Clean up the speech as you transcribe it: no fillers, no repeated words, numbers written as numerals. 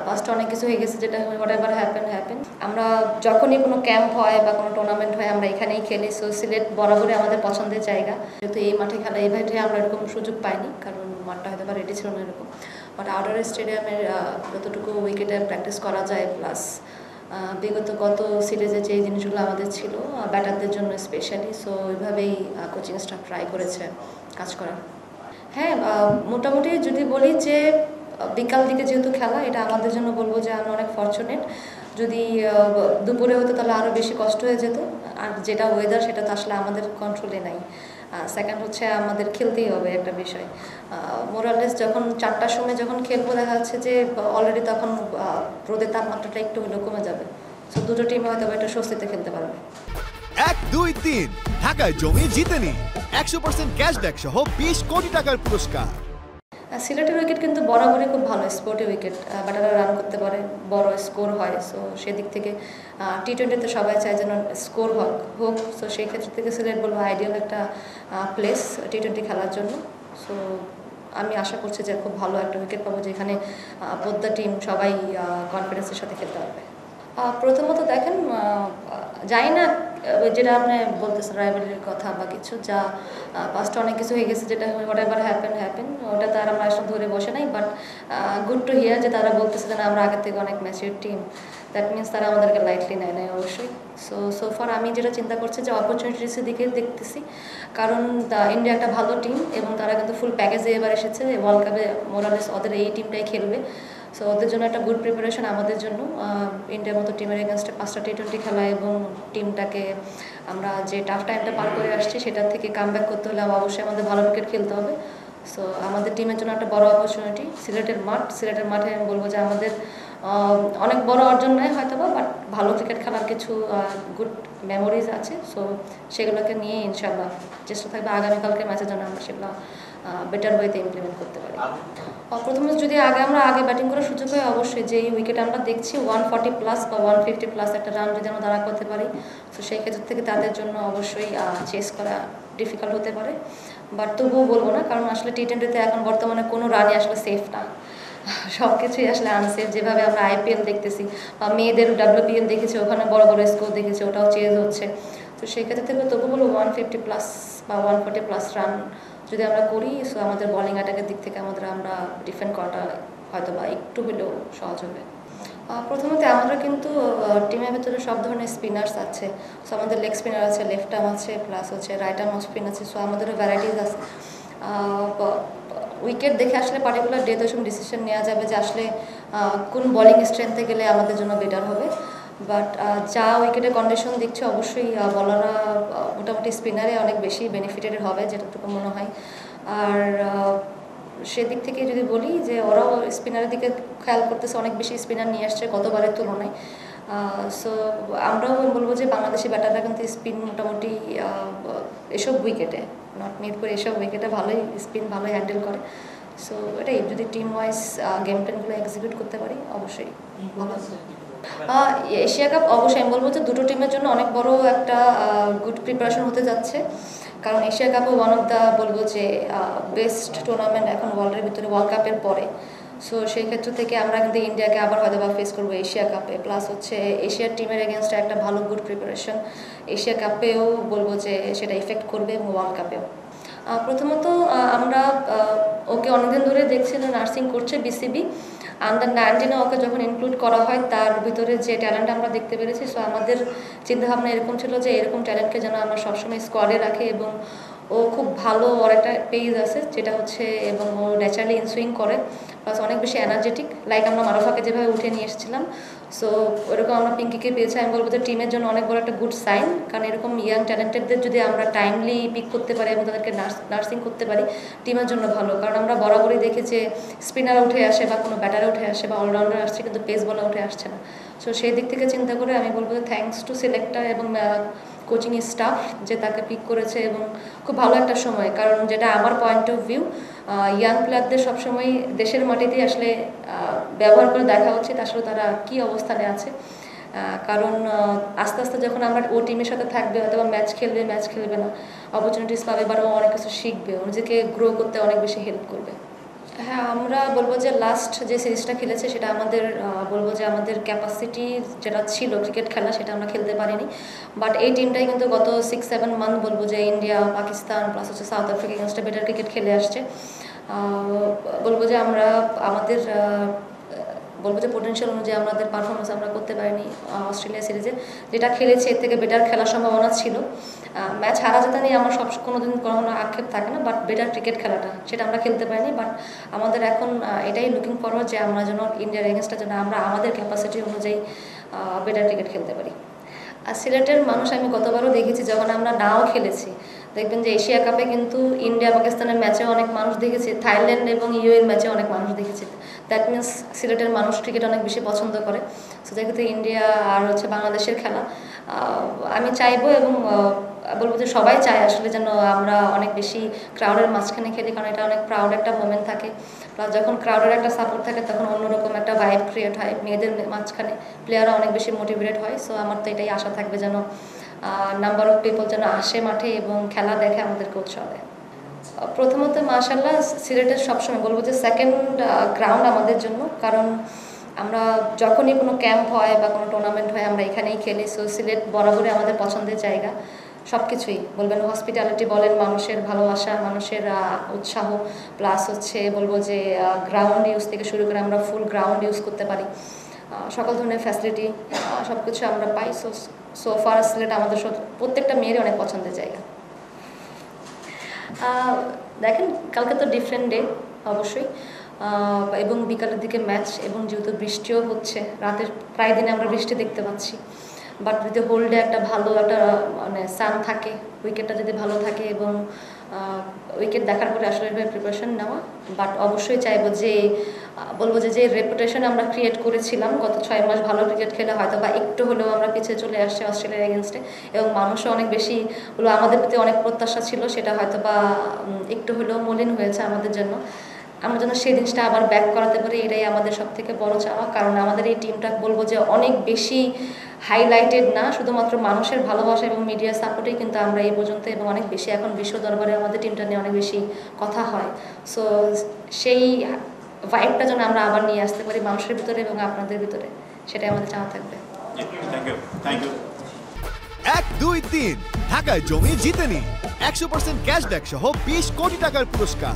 পাস্টে অনেক কিছু হয়ে গেছে, যেটা হোয়াট এভার হ্যাপেন। আমরা যখনই কোনো ক্যাম্প হয় বা কোনো টুর্নামেন্ট হয় আমরা এখানেই খেলি। সো সিলেট বরাবরই আমাদের পছন্দের জায়গা। যেহেতু এই মাঠে খেলা, এই মাঠে আমরা এরকম সুযোগ পাইনি, কারণ মাঠটা হয়তো বা রেডি ছিল না এরকম। বাট আউটডোর স্টেডিয়ামের যতটুকু উইকেটে প্র্যাকটিস করা যায়, প্লাস গত সিরিজে যে জিনিসগুলো আমাদের ছিল ব্যাটারদের জন্য স্পেশালি, সো ওইভাবেই কোচিং স্টাফ ট্রাই করেছে কাজ করার। হ্যাঁ, মোটামুটি যদি বলি যে বিকাল দিকে যেহেতু খেলা, এটা আমাদের জন্য বলবো যে আমরা অনেক ফর্চুনেট। যদি দুপুরে হতো তাহলে আরও বেশি কষ্ট হয়ে যেত। আর যেটা ওয়েদার, সেটা তো আসলে আমাদের কন্ট্রোলে নাই। সেকেন্ড হচ্ছে আমাদের খেলতেই হবে একটা বিষয়। মোরালেস যখন 4টার সময় যখন খেলবো, দেখা যাচ্ছে যে অলরেডি তখন রোদের তাপমাত্রাটা একটু হলেও কমে যাবে। সো দুটো টিম হয়তো একটু স্বস্তিতে খেলতে পারবে। 1, 2, 3 ঢাকায় জমি জিতে নিন 100% ক্যাশব্যাক সহ 20 কোটি টাকার পুরস্কার। সিলেটের উইকেট কিন্তু বরাবরই খুব ভালো স্পোর্টি উইকেট, ব্যাটাররা রান করতে পারে, বড় স্কোর হয়। সো সেদিক থেকে টি-20তে সবাই চায় যেন স্কোর হোক। সো সেই ক্ষেত্র থেকে সিলেট বলবো আইডিয়াল একটা প্লেস টি-20 খেলার জন্য। সো আমি আশা করছি যে খুব ভালো একটা উইকেট পাবো, যেখানে বোদ্দা টিম সবাই কনফিডেন্সের সাথে খেলতে পারবে। প্রথমত দেখেন, জানি না যেটা আপনি বলতেছেন রাইভালরির কথা বা কিছু, যা পাস্টে অনেক কিছু হয়ে গেছে, যেটা হোয়াট এভার হ্যাপেন, ওটা তার আমরা আসলে ধরে বসে নাই। বাট গুড টু হিয়ার যে তারা বলতেছে যে আমরা আগের থেকে অনেক ম্যাচিউর টিম। দ্যাট মিনস তারা আমাদেরকে লাইটলি নেয় নাই অবশ্যই। সো ফার আমি যেটা চিন্তা করছি যে অপরচুনিটিসের দিকে দেখতেছি, কারণ ইন্ডিয়া একটা ভালো টিম এবং তারা কিন্তু ফুল প্যাকেজে এবার এসেছে। ওয়ার্ল্ড কাপে মোরালেস ওদের এই টিমটাই খেলবে। সো ওদের জন্য একটা গুড প্রিপারেশন, আমাদের জন্য ইন্ডিয়ার মতো টিমের এগেনস্টে 5টা টি-20 খেলা এবং টিমটাকে আমরা যে টাফ টাইমটা পার করে আসছি সেটার থেকে কামব্যাক করতে হলে অবশ্যই আমাদের ভালো ক্রিকেট খেলতে হবে। সো আমাদের টিমের জন্য একটা বড় অপরচুনিটি সিলেটের মাঠে আমি বলবো যে আমাদের অনেক বড় অর্জন নয় হয়তো বা, বাট ভালো ক্রিকেট খেলার কিছু গুড মেমোরিজ আছে। সো সেগুলোকে নিয়ে ইনশাল্লাহ চেষ্টা থাকবে আগামীকালকে ম্যাচের জন্য আমরা সেগুলো বেটার ওয়েতে ইমপ্লিমেন্ট করতে পারি। প্রথমে যদি আমরা আগে ব্যাটিং করার সুযোগ হয়, অবশ্যই যেই উইকেট আমরা দেখছি 140+ বা 150+ একটা রান যদি আমরা দাঁড়া করতে পারি, তো সেই ক্ষেত্র থেকে তাদের জন্য অবশ্যই চেস করা ডিফিকাল্ট হতে পারে। বাট তবুও বলবো না, কারণ আসলে টি-20তে এখন বর্তমানে কোনো রানই আসলে সেফ না, সব কিছুই আসলে আনসেফ। যেভাবে আমরা আইপিএল দেখতেছি বা মেয়েদের WPL দেখেছি, ওখানে বড় বড় স্কোর দেখেছি, ওটাও চেঞ্জ হচ্ছে। তো সেই ক্ষেত্রে থেকে তবু বলবো 150+ বা 140+ রান যদি আমরা করি, সো আমাদের বোলিং অ্যাটাকের দিক থেকে আমরা ডিফেন্ড করাটা হয়তো বা একটু হলেও সহজ হবে। প্রথমত আমরা কিন্তু টিমের ভেতরে সব ধরনের স্পিনার্স আছে। সো আমাদের লেগ স্পিনার আছে, লেফট আর্ম আছে, প্লাস হচ্ছে রাইট আর্ম স্পিন আছে। সো আমাদেরও ভ্যারাইটিস আছে। উইকেট দেখে আসলে পার্টিকুলার ডে তো ডিসিশন নেওয়া যাবে যে আসলে কোন বোলিং স্ট্রেংথে গেলে আমাদের জন্য বেটার হবে। বাট যা উইকেটের কন্ডিশন দিচ্ছে, অবশ্যই বলাররা মোটামুটি স্পিনারে অনেক বেশি বেনিফিটেড হবে, যেটাটুকু মনে হয়। আর সেদিক থেকে যদি বলি যে ওরাও স্পিনারের দিকে খেয়াল করতেছে, অনেক বেশি স্পিনার নিয়ে আসছে গতবারের তুলনায়। সো আমরাও বলবো যে বাংলাদেশি ব্যাটাররা কিন্তু স্পিন মোটামুটি এসব উইকেটে, নট নিড করে এসব উইকেটে ভালোই স্পিন ভালোই হ্যান্ডেল করে। সো এটাই, যদি টিম ওয়াইজ গেম প্ল্যানগুলো এক্সিকিউট করতে পারি অবশ্যই ভালো। এশিয়া কাপ অবশ্যই আমি বলবো যে দুটো টিমের জন্য অনেক বড় একটা গুড প্রিপারেশন হতে যাচ্ছে, কারণ এশিয়া কাপও ওয়ান অফ দ্য বলবো যে বেস্ট টুর্নামেন্ট এখন ওয়ার্ল্ডের ভিতরে, ওয়ার্ল্ড কাপের পরে। সো সেই ক্ষেত্র থেকে আমরা কিন্তু ইন্ডিয়াকে আবার হয়তো বা ফেস করবো এশিয়া কাপে, প্লাস হচ্ছে এশিয়ার টিমের এগেনস্টে একটা ভালো গুড প্রিপারেশন এশিয়া কাপেও বলবো যে সেটা ইফেক্ট করবে এবং ওয়ার্ল্ড কাপেও। প্রথমত আমরা ওকে অনেকদিন ধরে দেখছি যে নার্সিং করছে বিসিবি। আন্ডার-19 ওকে যখন ইনক্লুড করা হয়, তার ভিতরে যে ট্যালেন্ট আমরা দেখতে পেরেছি, সো আমাদের চিন্তাভাবনা এরকম ছিল যে এরকম ট্যালেন্টকে যেন আমরা সবসময় স্কোয়াডে রাখি। এবং ও খুব ভালো, ওর একটা পেজ আছে যেটা হচ্ছে, এবং ও ন্যাচারালি ইনসুইং করে, প্লাস অনেক বেশি এনার্জেটিক, লাইক আমরা মারুফাকে যেভাবে উঠে নিয়ে এসেছিলাম। সো ওরকম আমরা পিঙ্কিকে পেয়েছি। আমি বলবো যে টিমের জন্য অনেক বড় একটা গুড সাইন, কারণ এরকম ইয়াং ট্যালেন্টেডদের যদি আমরা টাইমলি পিক করতে পারি এবং তাদেরকে নার্সিং করতে পারি, টিমের জন্য ভালো। কারণ আমরা বরাবরই দেখি যে স্পিনার উঠে আসে বা কোনো ব্যাটারে উঠে আসে বা অলরাউন্ডার আসছে, কিন্তু পেস বলা উঠে আসছে না। সো সেই দিক থেকে চিন্তা করে আমি বলবো যে থ্যাঙ্কস টু সিলেক্টর এবং কোচিং স্টাফ যে তাকে পিক করেছে, এবং খুব ভালো একটা সময়। কারণ যেটা আমার পয়েন্ট অফ ভিউ, ইয়াং প্লেয়ারদের সবসময় দেশের মাটিতেই আসলে ব্যবহার করে দেখা উচিত আসলে তারা কী অবস্থানে আছে। কারণ আস্তে আস্তে যখন আমরা ও টিমের সাথে থাকবে, হয়তো বা ম্যাচ খেলবে না, অপরচুনিটিস পাবে, বা ও অনেক কিছু শিখবে, ও নিজেকে গ্রো করতে অনেক বেশি হেল্প করবে। হ্যাঁ, আমরা বলবো যে লাস্ট যে সিরিজটা খেলেছে সেটা আমাদের বলবো যে আমাদের ক্যাপাসিটি যেটা ছিল ক্রিকেট খেলা সেটা আমরা খেলতে পারিনি। বাট এই টিমটাই কিন্তু গত 6-7 মান্থ বলবো যে ইন্ডিয়া, পাকিস্তান প্লাস হচ্ছে সাউথ আফ্রিকা এগেনস্টে বেটার ক্রিকেট খেলে আসছে। বলবো যে আমরা আমাদের বলবো যে পোটেনশিয়াল অনুযায়ী আমাদের পারফরমেন্স আমরা করতে পারিনি অস্ট্রেলিয়া সিরিজে। যেটা খেলেছি এর থেকে বেটার খেলার সম্ভাবনা ছিল। ম্যাচ হারা জেতা নিয়ে আমার কোনোদিন কোনো আক্ষেপ থাকে না, বাট বেটার ক্রিকেট খেলাটা সেটা আমরা খেলতে পারিনি। বাট আমাদের এখন এটাই লুকিং ফরওয়ার্ড যে আমরা যেন ইন্ডিয়ার এগেনস্টে যেন আমরা আমাদের ক্যাপাসিটি অনুযায়ী বেটার ক্রিকেট খেলতে পারি। আর সিলেটের মানুষ আমি গতবারও দেখেছি যখন আমরা নাও খেলেছি, দেখবেন যে এশিয়া কাপে কিন্তু ইন্ডিয়া পাকিস্তানের ম্যাচেও অনেক মানুষ দেখেছি, থাইল্যান্ড এবং ইউএর ম্যাচেও অনেক মানুষ দেখেছি। দ্যাট মিনস সিলেটের মানুষ ক্রিকেট অনেক বেশি পছন্দ করে। সো যেহেতু ইন্ডিয়া আর হচ্ছে বাংলাদেশের খেলা, আমি চাইবো এবং বলবো যে সবাই চায় আসলে যেন আমরা অনেক বেশি ক্রাউডের মাঝখানে খেলি, কারণ এটা অনেক প্রাউড একটা মোমেন্ট থাকে। প্লাস যখন ক্রাউডের একটা সাপোর্ট থাকে তখন অন্যরকম একটা ভাইব ক্রিয়েট হয়, মেয়েদের মাঝখানে প্লেয়াররা অনেক বেশি মোটিভেটেড হয়। সো আমার তো এটাই আশা থাকবে যেন নাম্বার অফ পিপল যেন আসে মাঠে এবং খেলা দেখে আমাদেরকে উৎসাহ দেয়। প্রথমত মাশাআল্লাহ সিলেটের সবসময় বলবো যে সেকেন্ড গ্রাউন্ড আমাদের জন্য, কারণ আমরা যখনই কোনো ক্যাম্প হয় বা কোনো টুর্নামেন্ট হয় আমরা এখানেই খেলি। সো সিলেট বরাবরই আমাদের পছন্দের জায়গা। সব কিছুই বলবেন, হসপিটালিটি বলেন, মানুষের ভালোবাসা, মানুষের উৎসাহ, প্লাস হচ্ছে বলবো যে গ্রাউন্ড ইউজ থেকে শুরু করে আমরা ফুল গ্রাউন্ড ইউজ করতে পারি, সকল ধরনের ফ্যাসিলিটি সব কিছু আমরা পাই। সো ফার সিলেট আমাদের প্রত্যেকটা মেয়েরই অনেক পছন্দের জায়গা। দেখেন কালকে তো ডিফারেন্ট ডে অবশ্যই, এবং বিকালের দিকে ম্যাচ, এবং যেহেতু বৃষ্টিও হচ্ছে, রাতের প্রায় দিনে আমরা বৃষ্টি দেখতে পাচ্ছি। বাট যদি হোল ডে একটা ভালো একটা মানে সান থাকে, উইকেটটা যদি ভালো থাকে এবং উইকেট দেখার পরে আসলে প্রিপারেশন নেওয়া। বাট অবশ্যই চাইবো যে বলবো যে রেপুটেশন আমরা ক্রিয়েট করেছিলাম গত 6 মাস ভালো ক্রিকেট খেলে হয়তো বা একটু হলেও আমরা পিছিয়ে চলে আসছি অস্ট্রেলিয়ার এগেনস্টে, এবং মানুষও অনেক বেশি হলো আমাদের প্রতি অনেক প্রত্যাশা ছিল, সেটা হয়তো বা একটু হলেও মলিন হয়েছে আমাদের জন্য। আমরা যেন সেই জিনিসটা আবার ব্যাক করাতে পারি, এটাই আমাদের সব থেকে বড় চাওয়া। কারণ আমাদের এই টিমটা বলবো যে অনেক বেশি হাইলাইটেড না, শুধুমাত্র মানুষের ভালোবাসা এবং মিডিয়া সাপোর্টেই কিন্তু আমরা এই পর্যন্ত, এবং অনেক বেশি এখন বিশ্ব দরবারে আমাদের টিমটা নিয়ে অনেক বেশি কথা হয়। সো সেই ভাইবটা যেন আমরা আবার নিয়ে আসতে পারি মানুষের ভিতরে এবং আপনাদের ভিতরে, সেটাই আমাদের চাওয়া থাকবে। Thank you. 1, 2, 3 ঢাকায় জমি জিতে নিন 100% ক্যাশব্যাক সহ 20 কোটি টাকার পুরস্কার।